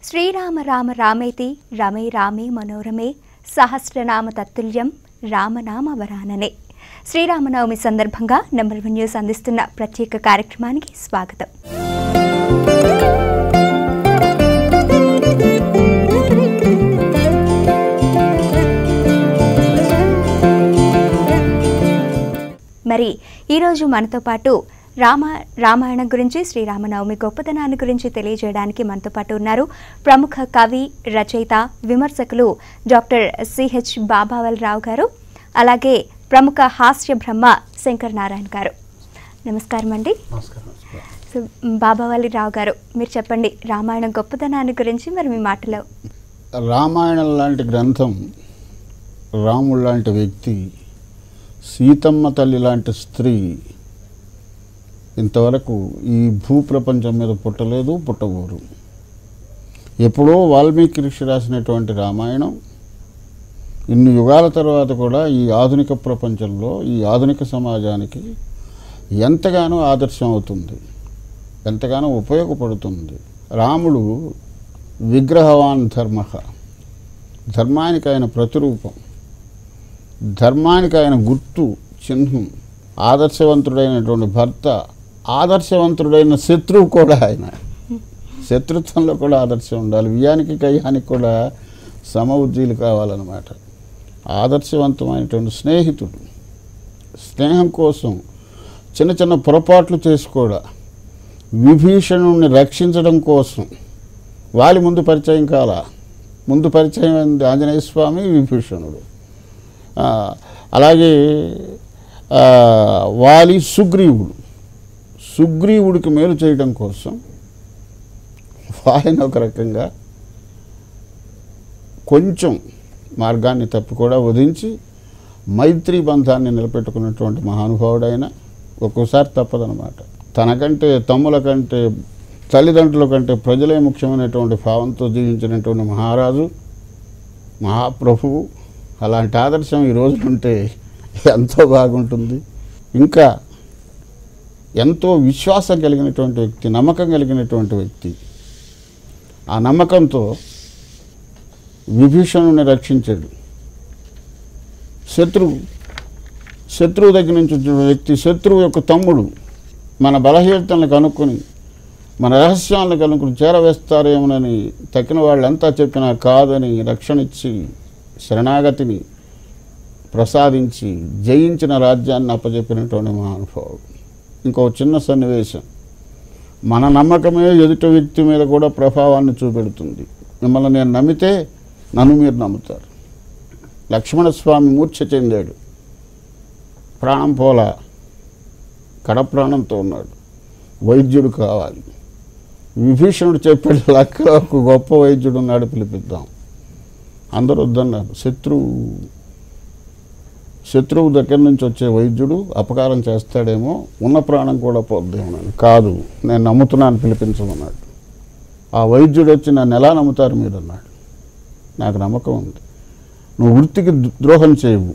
శ్రీరామ రామ రామేతి రమే రామే మనోరమే సహస్రనామ తత్తుల్యం రామనామ వరాననే. శ్రీరామనవమి సందర్భంగా నంబర్ 1 న్యూస్ అందిస్తున్న ప్రత్యేక కార్యక్రమానికి స్వాగతం. మరి ఈరోజు మనతో పాటు రామాయణం గురించి, శ్రీరామనవమి గొప్పతనాన్ని గురించి తెలియజేయడానికి మనతో పాటు ఉన్నారు ప్రముఖ కవి, రచయిత, విమర్శకులు డాక్టర్ సిహెచ్ బాబావలరావు గారు, అలాగే ప్రముఖ హాస్య బ్రహ్మ శంకర్ నారాయణ గారు. నమస్కారం అండి. సో బాబావలరావు గారు, మీరు చెప్పండి రామాయణం గొప్పతనాన్ని గురించి మరి మీ మాటలో. రామాయణం లాంటి గ్రంథం, రాముడు లాంటి వ్యక్తి, సీతమ్మ తల్లి లాంటి స్త్రీ ఇంతవరకు ఈ భూప్రపంచం మీద పుట్టలేదు, పుట్టబోరు. ఎప్పుడో వాల్మీకి ఋషి రాసినటువంటి రామాయణం ఇన్ని యుగాల తర్వాత కూడా ఈ ఆధునిక ప్రపంచంలో, ఈ ఆధునిక సమాజానికి ఎంతగానో ఆదర్శం అవుతుంది, ఎంతగానో ఉపయోగపడుతుంది. రాముడు విగ్రహవాన్ ధర్మ, ధర్మానికి ఆయన ప్రతిరూపం, ధర్మానికి ఆయన గుర్తు, చిహ్నం. ఆదర్శవంతుడైనటువంటి భర్త, ఆదర్శవంతుడైన శత్రువు కూడా ఆయన. శత్రుత్వంలో కూడా ఆదర్శం ఉండాలి, వియానికి కయ్యానికి కూడా సమబుద్ధులు కావాలన్నమాట. ఆదర్శవంతమైనటువంటి స్నేహితుడు, స్నేహం కోసం చిన్న చిన్న పొరపాట్లు చేసుకోడా, విభీషణుడిని రక్షించడం కోసం వాలి ముందు పరిచయం కాల, ముందు పరిచయం అయింది ఆంజనేయ స్వామి, విభీషణుడు. అలాగే వాలి సుగ్రీవుడికి మేలు చేయడం కోసం ఆయన ఒక రకంగా కొంచెం మార్గాన్ని తప్పి కూడా వధించి మైత్రీ బంధాన్ని నిలబెట్టుకున్నటువంటి మహానుభావుడైన. ఒక్కోసారి తప్పదనమాట. తనకంటే, తమ్ముల కంటే, తల్లిదండ్రుల కంటే ప్రజలే ముఖ్యమైనటువంటి భావంతో జీవించినటువంటి మహారాజు, మహాప్రభువు. అలాంటి ఆదర్శం ఈ రోజు ఉంటే ఎంతో బాగుంటుంది. ఇంకా ఎంతో విశ్వాసం కలిగినటువంటి వ్యక్తి, నమ్మకం కలిగినటువంటి వ్యక్తి. ఆ నమ్మకంతో విభీషణుని రక్షించాడు. శత్రువు దగ్గర నుంచి వచ్చిన వ్యక్తి, శత్రువు యొక్క తమ్ముడు మన బలహీనతలను కనుక్కొని, మన రహస్యాలను కనుక్కొని చేరవేస్తారేమోనని తక్కిన వాళ్ళంతా చెప్పినా కాదని రక్షణ ఇచ్చి, శరణాగతిని ప్రసాదించి, జయించిన రాజ్యాన్ని అప్పచెప్పినటువంటి మహానుభావుడు. ఇంకో చిన్న సన్నివేశం, మన నమ్మకమే ఎదుటి వ్యక్తి మీద కూడా ప్రభావాన్ని చూపెడుతుంది. మిమ్మల్ని నేను నమ్మితే నన్ను మీరు నమ్ముతారు. లక్ష్మణస్వామి మూర్ఛ చెందాడు, ప్రాణం పోలా, కడప్రాణంతో ఉన్నాడు, వైద్యుడు కావాలి. విభీషణుడు చెప్పాడు, లక్కలో ఒక గొప్ప వైద్యుడు ఉన్నాడు, పిలిపిద్దాం. అందరూ వద్దన్నారు. శత్రువు దగ్గర నుంచి వచ్చే వైద్యుడు అపకారం చేస్తాడేమో, ఉన్న ప్రాణం కూడా పోద్దేమోనని. కాదు, నేను నమ్ముతున్నాను, పిలిపించమన్నాడు. ఆ వైద్యుడు వచ్చి నన్ను ఎలా నమ్ముతారు మీరు అన్నాడు. నాకు నమ్మకం ఉంది, నువ్వు వృత్తికి ద్రోహం చేయవు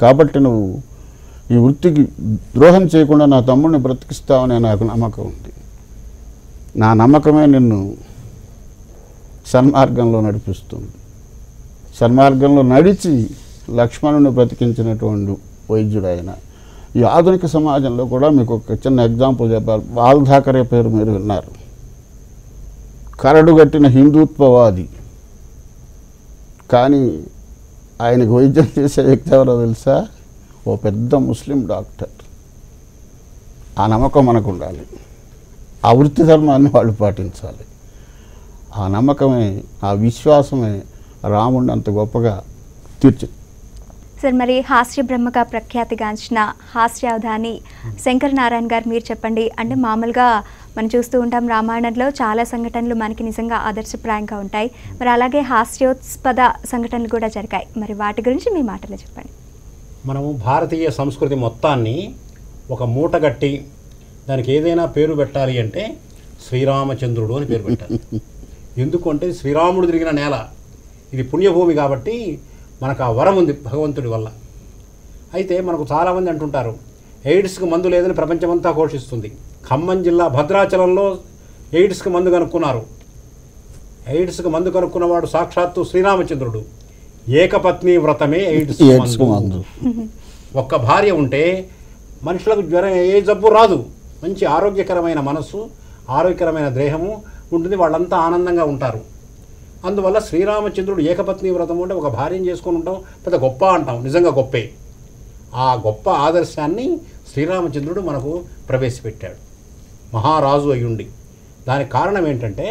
కాబట్టి నువ్వు ఈ వృత్తికి ద్రోహం చేయకుండా నా తమ్ముడిని బ్రతికిస్తావనే నాకు నమ్మకం ఉంది. నా నమ్మకమే నిన్ను సన్మార్గంలో నడిపిస్తుంది. సన్మార్గంలో నడిచి లక్ష్మణుని బ్రతికించినటువంటి వైద్యుడు ఆయన. ఈ ఆధునిక సమాజంలో కూడా మీకు ఒక చిన్న ఎగ్జాంపుల్ చెప్పాలి. బాల్ ఠాకరే పేరు మీరు విన్నారు. కరడుగట్టిన హిందుత్వవాది, కానీ ఆయనకు వైద్యం చేసే వ్యక్తి ఎవరో తెలుసా? ఓ పెద్ద ముస్లిం డాక్టర్. ఆ నమ్మకం మనకు ఉండాలి, ఆ వృత్తి ధర్మాన్ని వాళ్ళు పాటించాలి. ఆ నమ్మకమే, ఆ విశ్వాసమే రాముడిని అంత గొప్పగా తీర్చి. సార్, మరి హాస్య బ్రహ్మగా ప్రఖ్యాతిగాంచిన హాస్యావధాని శంకర్ నారాయణ గారు, మీరు చెప్పండి. అంటే మామూలుగా మనం చూస్తూ ఉంటాం, రామాయణంలో చాలా సంఘటనలు మనకి నిజంగా ఆదర్శప్రాయంగా ఉంటాయి. మరి అలాగే హాస్యోత్పద సంఘటనలు కూడా జరిగాయి. మరి వాటి గురించి మీ మాటలో చెప్పండి. మనము భారతీయ సంస్కృతి మొత్తాన్ని ఒక మూటగట్టి దానికి ఏదైనా పేరు పెట్టాలి అంటే శ్రీరామచంద్రుడు అని పేరు పెట్టాలి. ఎందుకంటే శ్రీరాముడు తిరిగిన నేల ఇది, పుణ్యభూమి కాబట్టి మనకు ఆ వరం ఉంది భగవంతుడి వల్ల. అయితే మనకు చాలామంది అంటుంటారు, ఎయిడ్స్కి మందు లేదని ప్రపంచమంతా ఘోషిస్తుంది. ఖమ్మం జిల్లా భద్రాచలంలో ఎయిడ్స్కి మందు కనుక్కున్నారు. ఎయిడ్స్కు మందు కనుక్కున్నవాడు సాక్షాత్తు శ్రీరామచంద్రుడు. ఏకపత్ని వ్రతమే ఎయిడ్స్ మందు. ఒక్క భార్య ఉంటే మనుషులకు జ్వరం ఏ జబ్బు రాదు. మంచి ఆరోగ్యకరమైన మనస్సు, ఆరోగ్యకరమైన దేహము ఉంటుంది, వాళ్ళంతా ఆనందంగా ఉంటారు. అందువల్ల శ్రీరామచంద్రుడు ఏకపత్ని వ్రతం అంటే ఒక భార్యను చేసుకొని ఉంటాం, పెద్ద గొప్ప అంటాం, నిజంగా గొప్పే. ఆ గొప్ప ఆదర్శాన్ని శ్రీరామచంద్రుడు మనకు ప్రవేశపెట్టాడు, మహారాజు అయ్యుండి. దానికి కారణం ఏంటంటే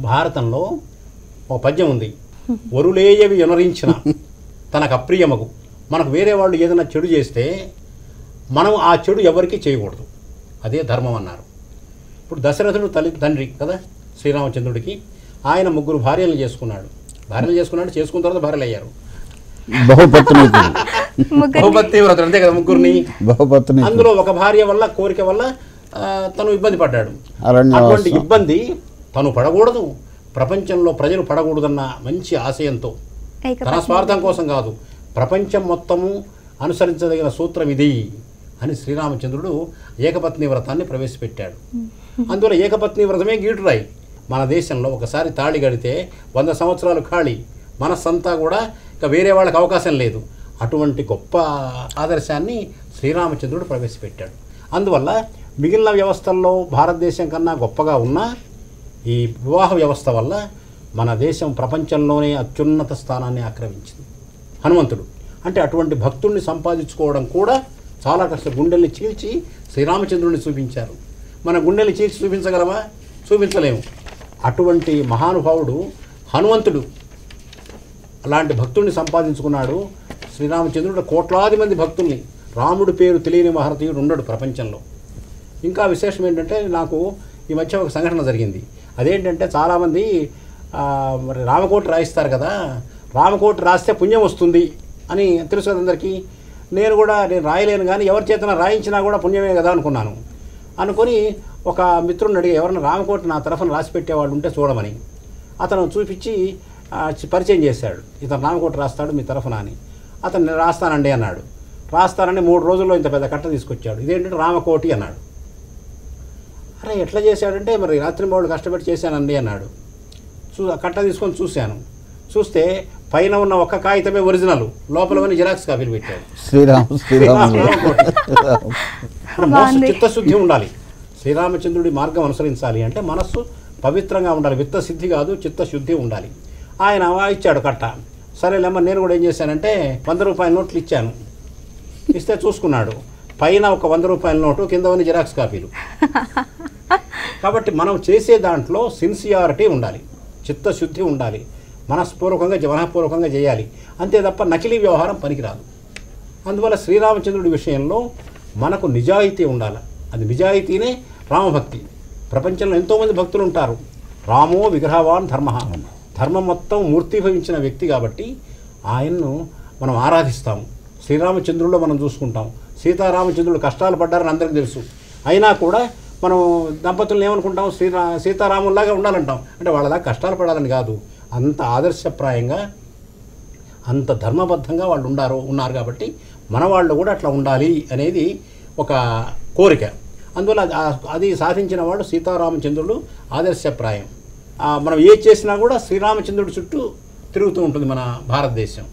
భారతంలో ఒక పద్యం ఉంది, వరులేయవి ఎనరించిన తనకు అప్రియమగు. మనకు వేరే వాళ్ళు ఏదైనా చెడు చేస్తే మనం ఆ చెడు ఎవరికి చేయకూడదు, అదే ధర్మం అన్నారు. ఇప్పుడు దశరథుడు తండ్రి కదా శ్రీరామచంద్రుడికి, ఆయన 3 భార్యలు చేసుకున్నాడు. చేసుకున్న తర్వాత భార్యలు అయ్యారు. బహుపత్ని వ్రతం అంతే కదా, 3 బహుపత్ని. అందులో ఒక భార్య వల్ల, కోరిక వల్ల తను ఇబ్బంది పడ్డాడు. అటువంటి ఇబ్బంది తను పడకూడదు, ప్రపంచంలో ప్రజలు పడకూడదన్న మంచి ఆశయంతో, తన స్వార్థం కోసం కాదు, ప్రపంచం మొత్తము అనుసరించదగిన సూత్రం ఇది అని శ్రీరామచంద్రుడు ఏకపత్ని వ్రతాన్ని ప్రవేశపెట్టాడు. అందువల్ల ఏకపత్ని వ్రతమే గీటురాయి. మన దేశంలో ఒకసారి తాళి గడితే 100 సంవత్సరాలు ఖాళీ, మనస్సంతా కూడా ఇక వేరే వాళ్ళకి అవకాశం లేదు. అటువంటి గొప్ప ఆదర్శాన్ని శ్రీరామచంద్రుడు ప్రవేశపెట్టాడు. అందువల్ల మిగిలిన వ్యవస్థల్లో భారతదేశం కన్నా గొప్పగా ఉన్న ఈ వివాహ వ్యవస్థ వల్ల మన దేశం ప్రపంచంలోనే అత్యున్నత స్థానాన్ని ఆక్రమించింది. హనుమంతుడు అంటే అటువంటి భక్తుల్ని సంపాదించుకోవడం కూడా చాలా కష్టం. గుండెల్ని చీల్చి శ్రీరామచంద్రుడిని చూపించారు. మన గుండెల్ని చీల్చి చూపించగలమా? చూపించలేము. అటువంటి మహానుభావుడు హనుమంతుడు అలాంటి భక్తుల్ని సంపాదించుకున్నాడు. శ్రీరామచంద్రుడు కోట్లాది మంది భక్తుల్ని, రాముడి పేరు తెలియని భారతీయుడు ఉండడు ప్రపంచంలో. ఇంకా విశేషం ఏంటంటే, నాకు ఈ మధ్య ఒక సంఘటన జరిగింది. అదేంటంటే చాలామంది మరి రామకోటి రాయిస్తారు కదా, రామకోటి రాస్తే పుణ్యం వస్తుంది అని తెలుసు కదా అందరికీ. నేను రాయలేను కానీ ఎవరి చేతన రాయించినా కూడా పుణ్యమే కదా అనుకున్నాను. అనుకొని ఒక మిత్రుడిని అడిగి, ఎవరైనా రామకోటి నా తరఫున రాసి పెట్టేవాళ్ళు ఉంటే చూడమని. అతను చూపించి పరిచయం చేశాడు, ఇతను రామకోటి రాస్తాడు మీ తరఫున అని. అతను రాస్తానండి అన్నాడు. రాస్తానని 3 రోజుల్లో ఇంత పెద్ద కట్ట తీసుకొచ్చాడు. ఇదేంటంటే రామకోటి అన్నాడు. అరే ఎట్లా చేశాడంటే, మరి రాత్రి మూడు కష్టపడి చేశానండి అన్నాడు. కట్ట తీసుకొని చూశాను. చూస్తే పైన ఉన్న ఒక్క కాగితమే ఒరిజినల్, లోపల జిరాక్స్ కాపీలు పెట్టాడు. చిత్తశుద్ధి ఉండాలి. శ్రీరామచంద్రుడి మార్గం అనుసరించాలి అంటే మనస్సు పవిత్రంగా ఉండాలి. విత్తశుద్ధి కాదు, చిత్తశుద్ధి ఉండాలి. ఆయన ఇచ్చాడు కట్ట. సరేలేమ్మ, నేను కూడా ఏం చేశానంటే 100 రూపాయల నోట్లు ఇచ్చాను. ఇస్తే చూసుకున్నాడు, పైన ఒక 100 రూపాయల నోటు, కింద ఉన్న జిరాక్స్ కాపీలు. కాబట్టి మనం చేసే దాంట్లో సిన్సియారిటీ ఉండాలి, చిత్తశుద్ధి ఉండాలి, మనఃపూర్వకంగా చేయాలి. అంతే తప్ప నకిలీ వ్యవహారం పనికిరాదు. అందువల్ల శ్రీరామచంద్రుడి విషయంలో మనకు నిజాయితీ ఉండాలి. అది నిజాయితీనే రామభక్తి. ప్రపంచంలో ఎంతోమంది భక్తులు ఉంటారు. రామో విగ్రహవాన్ ధర్మ, ధర్మం మొత్తం మూర్తిభవించిన వ్యక్తి కాబట్టి ఆయన్ను మనం ఆరాధిస్తాము. శ్రీరామచంద్రుల్లో మనం చూసుకుంటాం. సీతారామచంద్రుడు కష్టాలు పడ్డారని అందరికీ తెలుసు. అయినా కూడా మనం దంపతులను ఏమనుకుంటాం, సీతారాముల్లాగా ఉండాలంటాం. అంటే వాళ్ళలా కష్టాలు పడాలని కాదు, అంత ఆదర్శప్రాయంగా అంత ధర్మబద్ధంగా వాళ్ళు ఉన్నారు కాబట్టి మన వాళ్ళు కూడా అట్లా ఉండాలి అనేది ఒక కోరిక. అందువల్ల అది సాధించిన వాడు సీతారామచంద్రుడు ఆదర్శప్రాయం. మనం ఏ చేసినా కూడా శ్రీరామచంద్రుడి చుట్టూ తిరుగుతూ ఉంటుంది మన భారతదేశం.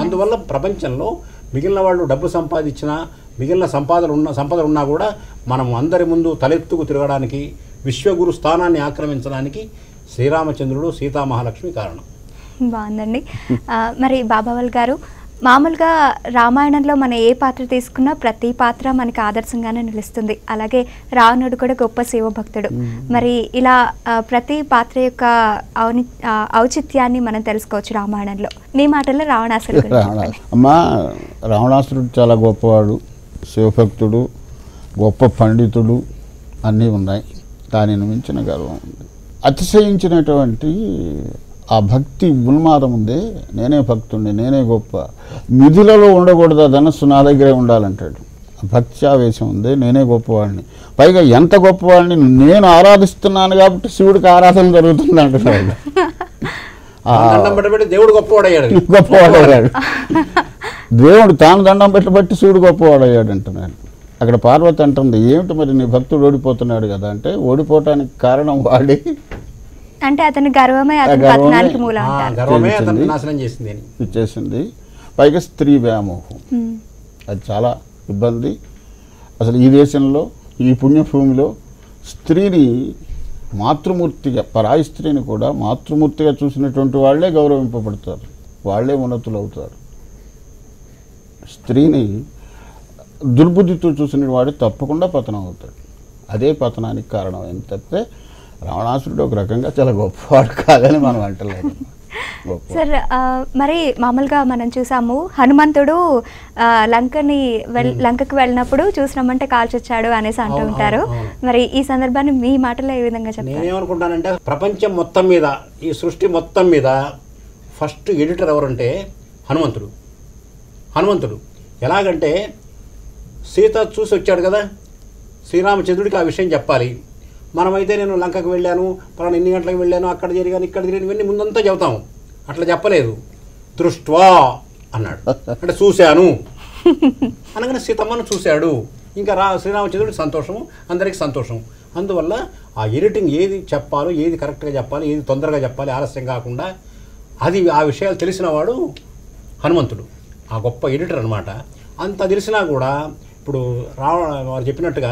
అందువల్ల ప్రపంచంలో మిగిలిన వాళ్ళు డబ్బు సంపాదించినా, మిగిలిన సంపద ఉన్నా కూడా మనం అందరి ముందు తలెత్తుకు తిరగడానికి, విశ్వగురు స్థానాన్ని ఆక్రమించడానికి శ్రీరామచంద్రుడు, సీతామహాలక్ష్మి కారణం. బాగుందండి. మరి బాబావల్ గారు, మామూలుగా రామాయణంలో మనం ఏ పాత్ర తీసుకున్నా ప్రతి పాత్ర మనకి ఆదర్శంగానే నిలుస్తుంది. అలాగే రావణుడు కూడా గొప్ప శివభక్తుడు. మరి ఇలా ప్రతి పాత్ర యొక్క ఔచిత్యాన్ని మనం తెలుసుకోవచ్చు రామాయణంలో. నీ మాటల్లో రావణాసురుడు. అమ్మా, రావణాసురుడు చాలా గొప్పవాడు, శివభక్తుడు, గొప్ప పండితుడు, అన్నీ ఉన్నాయి. దానిని మించిన గర్వం ఉంది. అతిశయించినటువంటి ఆ భక్తి ఉన్మాదం ఉందే, నేనే భక్తుడిని, నేనే గొప్ప, మిథులలో ఉండకూడదు, ధనస్సు నా దగ్గరే ఉండాలంటాడు. భక్తి ఆవేశం ఉంది, నేనే గొప్పవాడిని, పైగా ఎంత గొప్పవాడిని, నేను ఆరాధిస్తున్నాను కాబట్టి శివుడికి ఆరాధన జరుగుతుంది అంటున్నాడు. దేవుడు గొప్పవాడయ్యాడు. దేవుడు తాను దండం పెట్టబట్టి శివుడు గొప్పవాడయ్యాడు అంటున్నాడు. అక్కడ పార్వతి అంటుంది, ఏమిటి మరి నీ భక్తుడు ఓడిపోతున్నాడు కదా అంటే, ఓడిపోవటానికి కారణం వాడే అంటే అతని గర్వమే అతని గర్వమే. పతనానికి మూలం అంటారు. గర్వమే అతన్ని చేసింది. నాశనం చేసింది అని. ఇచ్చేసింది. పైగా స్త్రీ వ్యామోహం, అది చాలా ఇబ్బంది. అసలు ఈ దేశంలో, ఈ పుణ్యభూమిలో స్త్రీని మాతృమూర్తిగా, పరాయి స్త్రీని కూడా మాతృమూర్తిగా చూసినటువంటి వాళ్ళే గౌరవింపబడతారు, వాళ్ళే ఉన్నతులు అవుతారు. స్త్రీని దుర్బుద్ధితో చూసిన వాడు తప్పకుండా పతనం అవుతాడు. అదే పతనానికి కారణమైంది తప్పితే రావణాసురుడు ఒక రకంగా చాలా గొప్పవాడు కాదని మనం అంటలేదు. సార్ మరి మామూలుగా మనం చూసాము హనుమంతుడు లంకకి వెళ్ళినప్పుడు చూసినామంటే కాల్చొచ్చాడు అనేసి అంటూ ఉంటారు. మరి ఈ సందర్భాన్ని మీ మాటలో ఏ విధంగా చెప్తారు? నేనేమనుకుంటానంటే ప్రపంచం మొత్తం మీద, ఈ సృష్టి మొత్తం మీద ఫస్ట్ ఎడిటర్ ఎవరంటే హనుమంతుడు. హనుమంతుడు ఎలాగంటే సీత చూసి వచ్చాడు కదా, శ్రీరామచంద్రుడికి ఆ విషయం చెప్పాలి. మనమైతే నేను లంకకు వెళ్ళాను, పలానా ఎన్ని గంటలకు వెళ్ళాను, అక్కడ జరిగాను, ఇక్కడ జరిగాను, ఇవన్నీ ముందంతా చెబుతాము. అట్లా చెప్పలేదు. దృష్ట్వా అన్నాడు, అంటే చూశాను అనగానే సీతమ్మను చూశాడు. ఇంకా శ్రీరామచంద్రుడికి సంతోషము, అందరికీ సంతోషం. అందువల్ల ఆ ఎడిటింగ్ ఏది చెప్పాలో, ఏది కరెక్ట్గా చెప్పాలి, ఏది తొందరగా చెప్పాలి, ఆలస్యం కాకుండా, అది ఆ విషయాలు తెలిసినవాడు హనుమంతుడు, ఆ గొప్ప ఎడిటర్ అనమాట. అంత తెలిసినా కూడా ఇప్పుడు వారు చెప్పినట్టుగా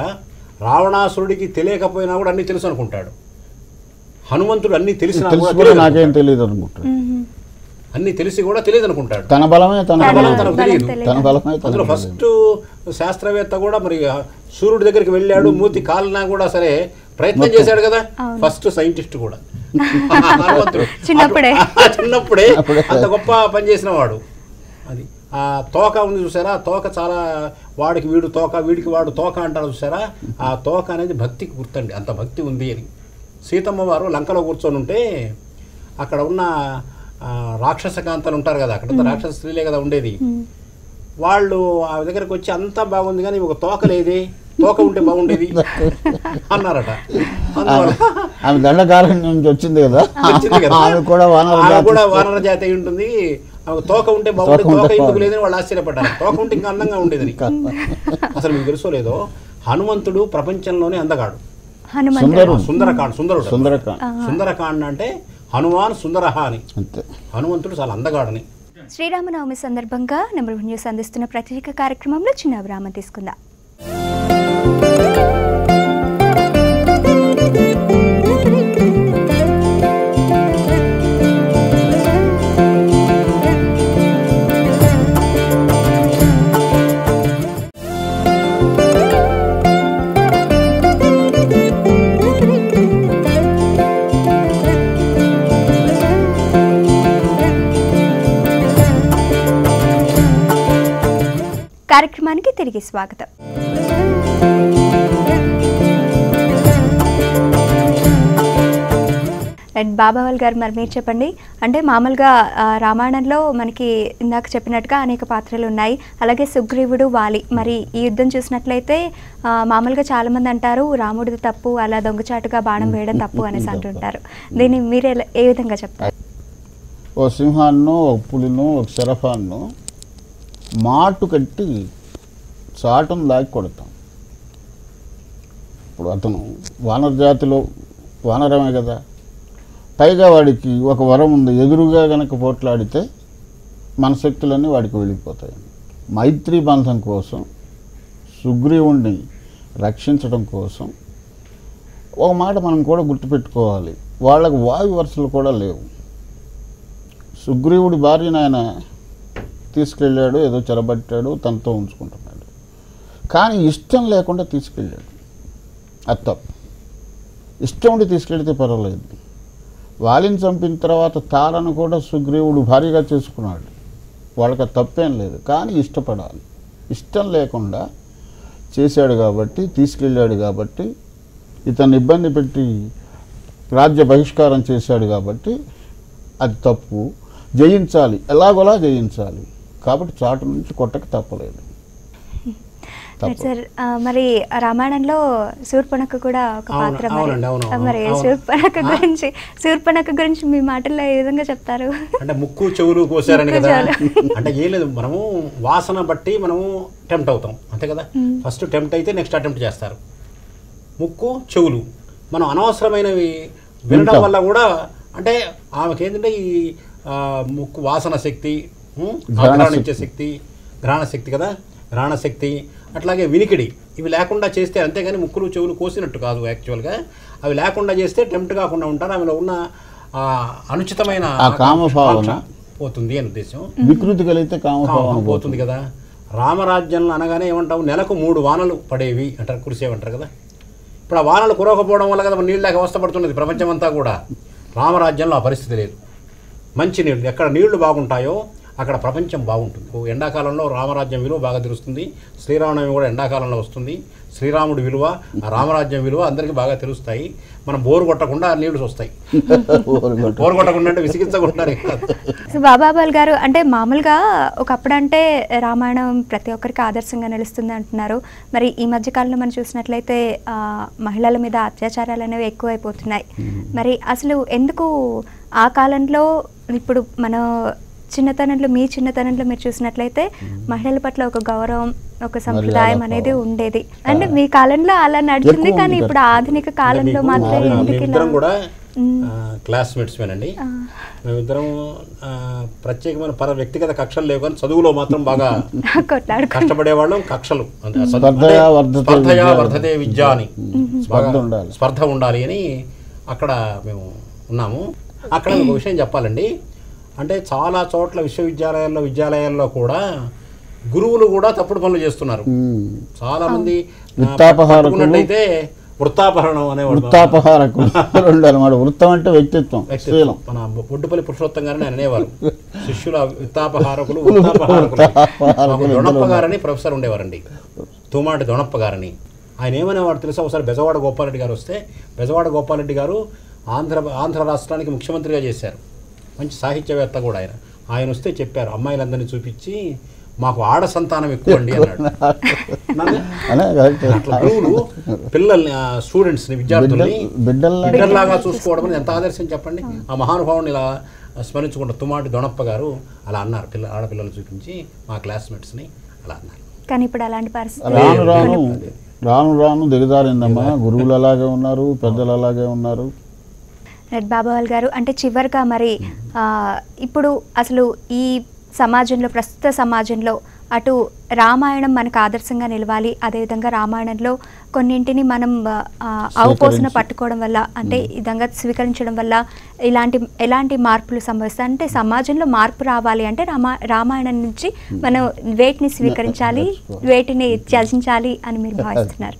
రావణాసురుడికి తెలియకపోయినా కూడా అన్నీ తెలుసు అనుకుంటాడు. హనుమంతుడు అన్నీ తెలిసినా కూడా నాకేం తెలియదు అనుకుంటాడు. అన్నీ తెలిసి కూడా తెలియదు అనుకుంటాడు. తన బలమే తనకు తెలియదు. తన బలమే అందులో ఫస్ట్ శాస్త్రవేత్త కూడా మరి సూర్యుడి దగ్గరికి వెళ్ళాడు, మూతి కాలినా కూడా సరే ప్రయత్నం చేశాడు కదా, ఫస్ట్ సైంటిస్ట్ కూడా చిన్నప్పుడే అంత గొప్ప పని చేసిన వాడు. అది ఆ తోక ఉంది చూసారా, ఆ తోక చాలా, వాడికి వీడు తోక, వీడికి వాడు తోక అంటారు చూసారా, ఆ తోక అనేది భక్తికి గుర్తండి, అంత భక్తి ఉంది అని. సీతమ్మ వారు లంకలో కూర్చొని ఉంటే అక్కడ ఉన్న రాక్షస కాంతలు ఉంటారు కదా, అక్కడ రాక్షస స్త్రీలే కదా ఉండేది, వాళ్ళు ఆ దగ్గరకు వచ్చి అంతా బాగుంది కానీ ఒక తోక లేదే, తోక ఉంటే బాగుండేది అన్నారట. ఆమె దండకాలం నుంచి వచ్చింది కదా, ఆమె కూడా వానర జాతి ఉంటుంది, తోక ఉంటే బాగుండేది, తోక ఎందుకు లేదని వాళ్ళు ఆశ్చర్యపడ్డారు. తోక ఉంటే ఇంకా అందంగా ఉండేదని. అసలు మీకు తెలుసో లేదో, హనుమంతుడు ప్రపంచంలోనే అందగాడు. సుందరకాండ అంటే హనుమాన్ సుందరహ అని, హనుమంతుడు చాలా అందగాడని. శ్రీరామనవమి సందర్భంగా నెంబర్ 1 న్యూస్ అందిస్తున్న ప్రత్యేక కార్యక్రమంలో చిన్న విరామం తీసుకుందాం. కార్యక్రమానికి తిరిగి స్వాగతం. బాబావాల్ గారు, మరి మీరు చెప్పండి, అంటే మామూలుగా రామాయణంలో మనకి ఇందాక చెప్పినట్టుగా అనేక పాత్రలు ఉన్నాయి, అలాగే సుగ్రీవుడు, వాలి. మరి ఈ యుద్ధం చూసినట్లయితే మామూలుగా చాలామంది అంటారు రాముడిది తప్పు, అలా దొంగచాటుగా బాణం వేయడం తప్పు అనేసి అంటుంటారు. దీన్ని మీరు ఏ విధంగా చెప్తారు? ఓ సింహాన్నో, ఒక పులినో, ఒక శరఫాన్నో మాటు కట్టి చాటును దాగి కొడతాం. ఇప్పుడు అతను వానర జాతిలో వానరమే కదా, పైగా వాడికి ఒక వరం ఉంది, ఎదురుగా కనుక పోట్లాడితే మన శక్తులన్నీ వాడికి వెళ్ళిపోతాయి. మైత్రీ బంధం కోసం, సుగ్రీవుణ్ణి రక్షించడం కోసం ఒక మాట మనం కూడా గుర్తుపెట్టుకోవాలి, వాళ్ళకు వాయు వరుసలు కూడా లేవు. సుగ్రీవుడి భార్యను ఆయన తీసుకెళ్ళాడు, ఏదో చెరబట్టాడు, తనతో ఉంచుకుంటున్నాడు, కానీ ఇష్టం లేకుండా తీసుకెళ్ళాడు. అది తప్పు. ఇష్టం ఉండి తీసుకెళ్తే పర్వాలేదు. వాలిని చంపిన తర్వాత తారను కూడా సుగ్రీవుడు భారీగా చేసుకున్నాడు, వాళ్ళకి తప్పేం లేదు, కానీ ఇష్టపడాలి. ఇష్టం లేకుండా చేశాడు కాబట్టి, తీసుకెళ్ళాడు కాబట్టి, ఇతన్ని ఇబ్బంది పెట్టి రాజ్య బహిష్కారం చేశాడు కాబట్టి అది తప్పు. జయించాలి, ఎలాగోలా జయించాలి, కాబట్టి చాటు నుంచి కొట్టక తప్పలేదు. సార్, మరి రామాయణంలో శూర్పణఖ కూడా ఒక పాత్ర, మరి శూర్పణఖ గురించి మీ మాటల్లో ఏ విధంగా చెప్తారు? అంటే ముక్కు చెవులు కోసారని కదా, అంటే ఏం లేదు, మనము వాసన బట్టి మనము టెంప్ట్ అవుతాం అంతే కదా. ఫస్ట్ టెంప్ట్ అయితే నెక్స్ట్ అటెంప్ట్ చేస్తారు. ముక్కు చెవులు మనం అనవసరమైనవి వినడం వల్ల కూడా అంటే ఆమెకి ఏంటంటే ఈ ముక్కు వాసన శక్తి, ఆగ్రహణ ఇచ్చే శక్తి, గ్రహణ శక్తి కదా, గ్రహణ శక్తి, అట్లాగే వినికిడి, ఇవి లేకుండా చేస్తే, అంతేగాని ముక్కులు చెవులు కోసినట్టు కాదు యాక్చువల్గా, అవి లేకుండా చేస్తే టెంప్ట్ కాకుండా ఉంటారు, ఆమెలో ఉన్న అనుచితమైన కామభావన పోతుంది అని ఉద్దేశం. వికృతి కలిగితే కామభావన పోతుంది కదా. రామరాజ్యంలో అనగానే ఏమంటావు, నెలకు 3 వానలు పడేవి అంటారు, కురిసేవంటారు కదా. ఇప్పుడు ఆ వానలు కురవకపోవడం వల్ల కదా నీళ్ళు లేక అవస్థపడుతున్నది ప్రపంచమంతా కూడా. రామరాజ్యంలో ఆ పరిస్థితి లేదు. మంచి నీళ్ళు, ఎక్కడ నీళ్లు బాగుంటాయో అక్కడ ప్రపంచం బాగుంటుంది. ఎండాకాలంలో రామరాజ్యం విలువ బాగా తెలుస్తుంది. శ్రీరామనవమి కూడా ఎండాకాలంలో వస్తుంది. శ్రీరాముడి విలువ, ఆ రామరాజ్యం విలువ అందరికీ బాగా తెలుస్తాయి. మనం బోరు కొట్టకుండా నీళ్లు వస్తాయి. బోరు కొట్టకుండా అంటే విసిగించకుండా. సో బాబాబాల్ గారు, అంటే మామూలుగా ఒకప్పుడు అంటే రామాయణం ప్రతి ఒక్కరికి ఆదర్శంగా నిలుస్తుంది అంటున్నారు. మరి ఈ మధ్యకాలంలో మనం చూసినట్లయితే మహిళల మీద అత్యాచారాలు అనేవి ఎక్కువైపోతున్నాయి. మరి అసలు ఎందుకు ఆ కాలంలో, ఇప్పుడు మన చిన్నతనంలో, మీ చిన్నతనంలో మీరు చూసినట్లయితే మహిళల పట్ల ఒక గౌరవం, ఒక సంప్రదాయం అనేది ఉండేది. అంటే మీ కాలంలో అలా నడిచింది, కానీ ఇప్పుడు ఆధునిక కాలంలో మాత్రం మేమిద్దరం కూడా క్లాస్మేట్స్ మేనండి. మేమిద్దరం ప్రత్యేకమైన వ్యక్తిగత కక్షలు లేవు, కానీ చదువులో మాత్రం బాగా కష్టపడేవాళ్ళం. కక్షలు స్పర్ధయా వర్ధతే విద్య అని, స్పర్ధ ఉండాలి అని అక్కడ మేము ఉన్నాము. అక్కడ ఒక విషయం చెప్పాలండి, అంటే చాలా చోట్ల విద్యాలయాల్లో కూడా గురువులు కూడా తప్పుడు పనులు చేస్తున్నారు. చాలా మంది పట్టుకున్నట్టయితే వృత్తాపహరణం అనేవాడు. వృత్తం అంటే వ్యక్తిత్వం. మన బొడ్డుపల్లి పురుషోత్తం గారిని ఆయన అనేవారు, శిష్యుల విత్తాపహారకులు. దొణప్ప గారని ప్రొఫెసర్ ఉండేవారండి, తుమాటి దొణప్ప గారని. ఆయన ఏమనేవాడు తెలుసా, ఒకసారి బెజవాడ గోపాలరెడ్డి గారు వస్తే, బెజవాడ గోపాలరెడ్డి గారు ఆంధ్ర రాష్ట్రానికి ముఖ్యమంత్రిగా చేశారు, మంచి సాహిత్యవేత్త కూడా ఆయన. ఆయన వస్తే చెప్పారు, అమ్మాయిలందరినీ చూపించి మాకు ఆడ సంతానం ఎక్కువ అండి అన్నాడు. అట్లా గురువులు పిల్లల్ని, స్టూడెంట్స్ని, విద్యార్థుల్ని బిడ్డల్లాగా చూసుకోవడం ఎంత ఆదర్శం చెప్పండి. ఆ మహానుభావుని ఇలా స్మరించుకుంటారు. తుమాటి దొణప్ప గారు అలా అన్నారు, ఆడపిల్లలు చూపించి మా క్లాస్మేట్స్ని అలా అన్నారు. కానీ ఇప్పుడు అలాంటి పరిస్థితి రాను రాను దిగజారిందమ్మా. గురువులు అలాగే ఉన్నారు, పెద్దలు అలాగే ఉన్నారు. రెడ్ బాబావాల్ గారు, అంటే చివరిగా మరి ఇప్పుడు అసలు ఈ సమాజంలో, ప్రస్తుత సమాజంలో అటు రామాయణం మనకు ఆదర్శంగా నిలవాలి, అదేవిధంగా రామాయణంలో కొన్నింటిని మనం అవపోసన పట్టుకోవడం వల్ల, అంటే ఈ విధంగా స్వీకరించడం వల్ల ఎలాంటి మార్పులు సంభవిస్తాయి? అంటే సమాజంలో మార్పు రావాలి అంటే రామాయణం నుంచి మనం వేటిని స్వీకరించాలి, వేటిని త్యజించాలి అని మీరు భావిస్తున్నారు?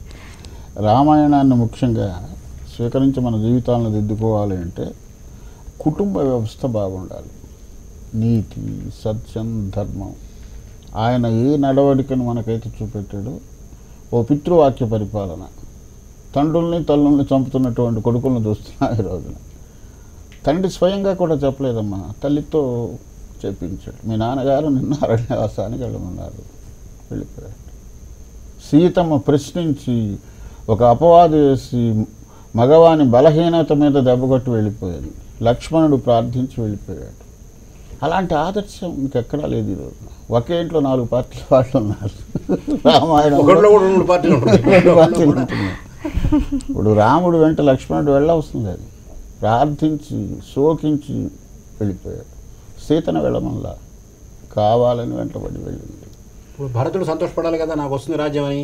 రామాయణాన్ని ముఖ్యంగా స్వీకరించి మన జీవితాలను దిద్దుకోవాలి అంటే కుటుంబ వ్యవస్థ బాగుండాలి. నీతి, సత్యం, ధర్మం, ఆయన ఏ నడవడికను మనకైతే చూపెట్టాడో, ఓ పితృవాక్య పరిపాలన. తండ్రుల్ని తల్లుల్ని చంపుతున్నటువంటి కొడుకులను చూస్తున్నా ఈ రోజున. తండ్రి స్వయంగా కూడా చెప్పలేదమ్మా, తల్లితో చెప్పించాడు. మీ నాన్నగారు నిన్న అరణ్యవాసానికి వెళ్ళమన్నారు, వెళ్ళిపోయాడు. సీతమ్మ ప్రశ్నించి ఒక అపవాదు వేసి మగవాని బలహీనత మీద దెబ్బకొట్టి వెళ్ళిపోయాడు. లక్ష్మణుడు ప్రార్థించి వెళ్ళిపోయాడు. అలాంటి ఆదర్శం ఇంకెక్కడా లేదు ఈరోజు. ఒకే ఇంట్లో 4 పార్టీల వాళ్ళు ఉన్నారు. రామాయణం ఇప్పుడు రాముడు వెంట లక్ష్మణుడు వెళ్ళవస్తుంది, అది ప్రార్థించి శోకించి వెళ్ళిపోయాడు. సీతను వెళ్ళమల్లా, కావాలని వెంటబడి వెళ్ళింది. ఇప్పుడు భరతుడు సంతోషపడాలి కదా, నాకు వస్తుంది రాజ్యం అని.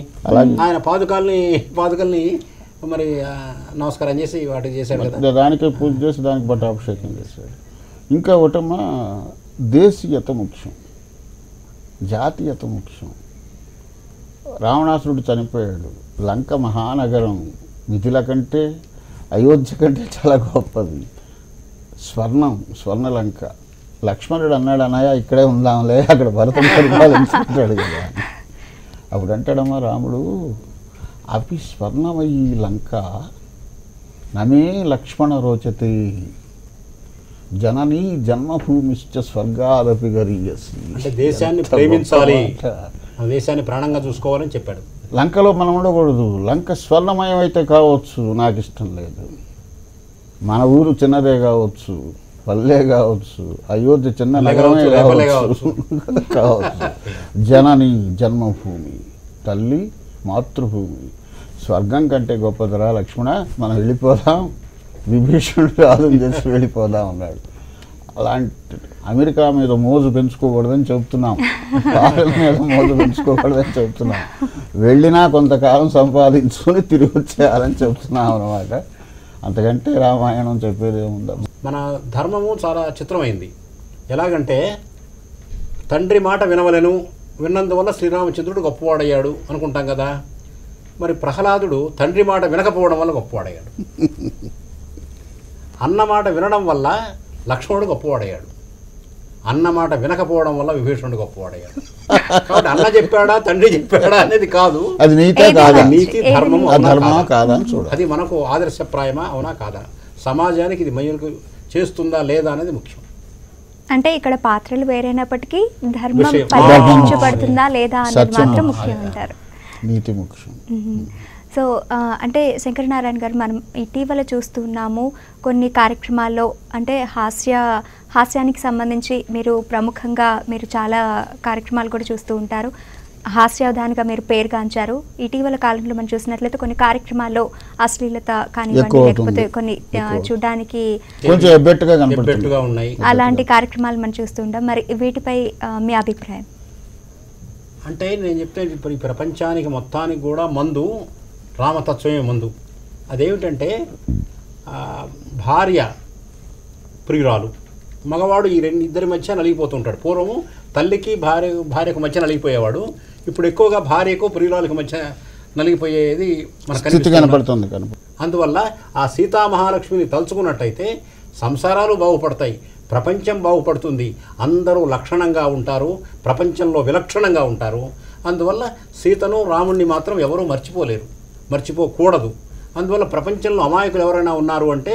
ఆయన పాదుకల్ని మరి నమస్కారం చేసి వాటికి చేశాడు కదా, దానికే పూజ చేసి దానికి పట్టాభిషేకం చేశాడు. ఇంకా ఒకటమ్మా, దేశీయత ముఖ్యం, జాతీయత ముఖ్యం. రావణాసురుడు చనిపోయాడు. లంక మహానగరం, మిథిల కంటే అయోధ్య కంటే చాలా గొప్పది. స్వర్ణలంక. లక్ష్మణుడు అన్నాడు, అన్నయ్య ఇక్కడే ఉందాంలే, అక్కడ భరతం పరిపాలించుకుంటాడు కదా. అప్పుడు అంటాడమ్మా రాముడు, అవి స్వర్ణమయీ లంక నమే లక్ష్మణ రోచతే జననీ జన్మభూమిశ్చ స్వర్గాదపి గరీయసి. అంటే దేశాన్ని ప్రేమించాలి, దేశాన్ని ప్రాణంగా చూసుకోవాలని చెప్పాడు. లంకలో మనం ఉండకూడదు. లంక స్వర్ణమయం అయితే కావచ్చు, నాకు ఇష్టం లేదు. మన ఊరు చిన్నదే కావచ్చు, పల్లె కావచ్చు, అయోధ్య చిన్న నగరమే కావచ్చు. జనని జన్మభూమి, తల్లి మాతృభూమి. స్వర్గం కంటే గొప్పదరా లక్ష్మణ, మనం వెళ్ళిపోదాం విభీషణుడు రాజుని చేసి వెళ్ళిపోదాం అన్నాడు. అలాంటి అమెరికా మీద మోజు పెంచుకోకూడదని చెప్తున్నాం, ఫారెన్ మీద మోజు పెంచుకోకూడదని చెప్తున్నాం. వెళ్ళినా కొంతకాలం సంపాదించుకొని తిరిగి వచ్చేయాలని చెప్తున్నాం అన్నమాట. అంతకంటే రామాయణం చెప్పేది ఏముందా? మన ధర్మము చాలా చిత్రమైంది. ఎలాగంటే తండ్రి మాట వినవలెను, విన్నందువల్ల శ్రీరామచంద్రుడు గొప్పవాడయ్యాడు అనుకుంటాం కదా. మరి ప్రహ్లాదుడు తండ్రి మాట వినకపోవడం వల్ల గొప్పవాడయ్యాడు. అన్నమాట వినడం వల్ల లక్ష్మణుడు గొప్పవాడయ్యాడు. అన్నమాట వినకపోవడం వల్ల విభీషణుడు గొప్పవాడయ్యాడు. కాబట్టి అన్న చెప్పాడా తండ్రి చెప్పాడా అనేది కాదు, అది నీతే కాదా, నీతి ధర్మము ధర్మమా కాదా అని చూడాలి. అది మనకు ఆదర్శప్రాయమా అవునా కాదా, సమాజానికి ఇది మేలుకు చేస్తుందా లేదా అనేది ముఖ్యం. అంటే ఇక్కడ పాత్రలు వేరైనప్పటికీ ధర్మం విషయం. పరిరక్షించబడుతుందా లేదా అనేది మాత్రం ముఖ్యం అంటారు. నీతి ముఖ్యం. సో అంటే శంకరనారాయణ గారు, మనం ఇటీవల చూస్తున్నాము కొన్ని కార్యక్రమాల్లో, అంటే హాస్యానికి సంబంధించి మీరు ప్రముఖంగా మీరు చాలా కార్యక్రమాలు కూడా చూస్తూ ఉంటారు. హాస్యవధానిగా మీరు పేరుగాంచారు. ఇటీవల కాలంలో మనం చూసినట్లయితే కొన్ని కార్యక్రమాల్లో అశ్లీలత కానివ్వండి, లేకపోతే కొన్ని చూడడానికి కొంచెం ఎబ్బెట్టుగా ఉన్నాయి, అలాంటి కార్యక్రమాలు మనం చూస్తుంటాం. మరి వీటిపై మీ అభిప్రాయం? అంటే నేను చెప్తే ఇప్పుడు ఈ ప్రపంచానికి మొత్తానికి కూడా మందు రామతత్వమే మందు. అదేమిటంటే భార్య ప్రియురాలు, మగవాడు ఈ ఇద్దరి మధ్య నలిగిపోతుంటాడు. పూర్వము తల్లికి భార్యకు మధ్య నలిగిపోయేవాడు, ఇప్పుడు ఎక్కువగా భార్యకు ప్రియురాలకు మధ్య నలిగిపోయేది మనకు కనపడుతుంది. అందువల్ల ఆ సీతామహాలక్ష్మిని తలుచుకున్నట్టయితే సంసారాలు బాగుపడతాయి, ప్రపంచం బాగుపడుతుంది, అందరూ లక్షణంగా ఉంటారు, ప్రపంచంలో విలక్షణంగా ఉంటారు. అందువల్ల సీతను రాముణ్ణి మాత్రం ఎవరూ మర్చిపోకూడదు. అందువల్ల ప్రపంచంలో అమాయకులు ఎవరైనా ఉన్నారు అంటే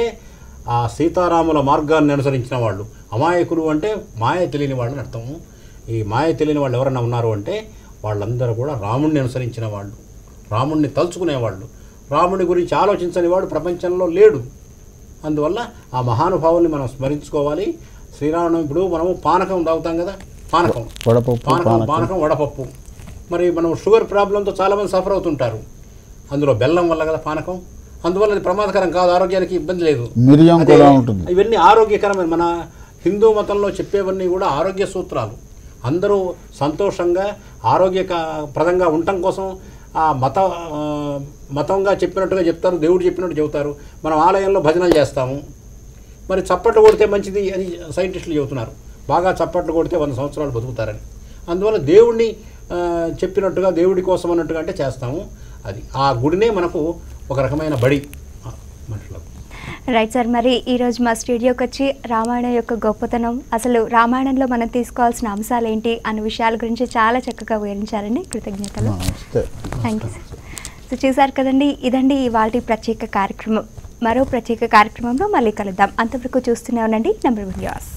ఆ సీతారాముల మార్గాన్ని అనుసరించిన వాళ్ళు. అమాయకులు అంటే మాయ తెలియని వాళ్ళని అర్థము. ఈ మాయ తెలియని వాళ్ళు ఎవరైనా ఉన్నారు అంటే వాళ్ళందరూ కూడా రాముణ్ణి అనుసరించిన వాళ్ళు, రాముణ్ణి తలుచుకునేవాళ్ళు. రాముడి గురించి ఆలోచించని వాడు ప్రపంచంలో లేడు. అందువల్ల ఆ మహానుభావుల్ని మనం స్మరించుకోవాలి. శ్రీరామనవమి ఇప్పుడు మనము పానకం తాగుతాం కదా, పానకం వడపప్పు. మరి మనం షుగర్ ప్రాబ్లంతో చాలామంది సఫర్ అవుతుంటారు. అందులో బెల్లం వల్ల కదా పానకం, అందువల్ల అది ప్రమాదకరం కాదు, ఆరోగ్యానికి ఇబ్బంది లేదు. ఇవన్నీ ఆరోగ్యకరమైన మన హిందూ మతంలో చెప్పేవన్నీ కూడా ఆరోగ్య సూత్రాలు. అందరూ సంతోషంగా ఆరోగ్యప్రదంగా ఉండటం కోసం ఆ మతంగా చెప్పినట్టుగా చెప్తారు, దేవుడు చెప్పినట్టు చెబుతారు. మనం ఆలయంలో భజనలు చేస్తాము, మరి చప్పట్లు కొడితే మంచిది అని సైంటిస్టులు చెబుతున్నారు. బాగా చప్పట్లు కొడితే 100 సంవత్సరాలు బతుకుతారని. అందువల్ల దేవుడిని చెప్పినట్టుగా దేవుడి కోసం అన్నట్టుగా అంటే చేస్తాము. అది ఆ గుడినే మనకు ఒక రకమైన బడి మనుషులకు. రైట్ సార్, మరి ఈరోజు మా స్టూడియోకి వచ్చి రామాయణం యొక్క గొప్పతనం, అసలు రామాయణంలో మనం తీసుకోవాల్సిన అంశాలు ఏంటి అనే విషయాల గురించి చాలా చక్కగా వివరించారండి. కృతజ్ఞతలు. Thank you sir. సో చూసారు కదండి, ఇదండి ఇవాళ ప్రత్యేక కార్యక్రమం. మరో ప్రత్యేక కార్యక్రమంలో మళ్ళీ కలుద్దాం. అంతవరకు చూస్తూనే ఉండండి నంబర్ 1 న్యూస్.